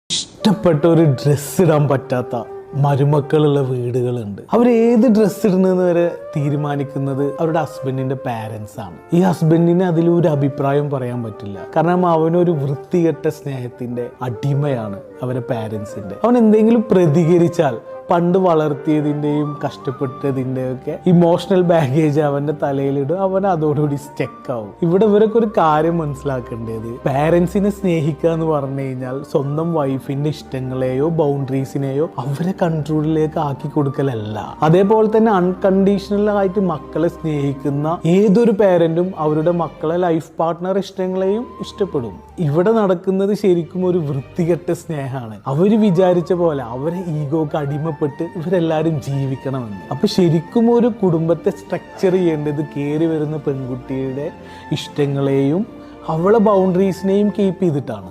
ഇഷ്ടപ്പെട്ട ഒരു ഡ്രസ്സ് ഇടാൻ പറ്റാത്ത മരുമക്കളുള്ള വീടുകളുണ്ട്. അവർ ഏത് ഡ്രസ്സ് ഇടുന്നതെന്ന് വരെ തീരുമാനിക്കുന്നത് അവരുടെ ഹസ്ബൻഡിന്റെ പാരൻസ് ആണ്. ഈ ഹസ്ബൻഡിന് അതിലൊരു അഭിപ്രായം പറയാൻ പറ്റില്ല. കാരണം അവനൊരു വൃത്തികെട്ട സ്നേഹത്തിന്റെ അടിമയാണ് അവരെ പാരൻസിന്റെ. അവൻ എന്തെങ്കിലും പ്രതികരിച്ചാൽ പണ്ട് വളർത്തിയതിൻ്റെയും കഷ്ടപ്പെട്ടതിൻ്റെയും ഒക്കെ ഇമോഷണൽ ബാഗേജ് അവൻ്റെ തലയിലിടും. അവൻ അതോടുകൂടി സ്റ്റെക്കാവും. ഇവിടെ ഇവരൊക്കെ ഒരു കാര്യം മനസ്സിലാക്കേണ്ടത്, പാരൻസിനെ സ്നേഹിക്കുക എന്ന് പറഞ്ഞു കഴിഞ്ഞാൽ സ്വന്തം വൈഫിന്റെ ഇഷ്ടങ്ങളെയോ ബൗണ്ടറീസിനെയോ അവരെ കൺട്രോളിലേക്ക് ആക്കി കൊടുക്കലല്ല. അതേപോലെ തന്നെ അൺകണ്ടീഷണൽ ആയിട്ട് മക്കളെ സ്നേഹിക്കുന്ന ഏതൊരു പാരന്റും അവരുടെ മക്കളെ ലൈഫ് പാർട്ട്ണർ ഇഷ്ടങ്ങളെയും ഇഷ്ടപ്പെടും. ഇവിടെ നടക്കുന്നത് ശരിക്കും ഒരു വൃത്തികെട്ട സ്നേഹമാണ്. അവര് വിചാരിച്ച പോലെ അവരെ ഈഗോക്ക് അടിമപ്പെട്ട് ഇവരെല്ലാവരും ജീവിക്കണമെന്ന്. അപ്പൊ ശരിക്കും ഒരു കുടുംബത്തെ സ്ട്രക്ചർ ചെയ്യേണ്ടത് കയറി വരുന്ന പെൺകുട്ടിയുടെ ഇഷ്ടങ്ങളെയും അവളെ ബൗണ്ടറീസിനെയും കീപ്പ് ചെയ്തിട്ടാണ്.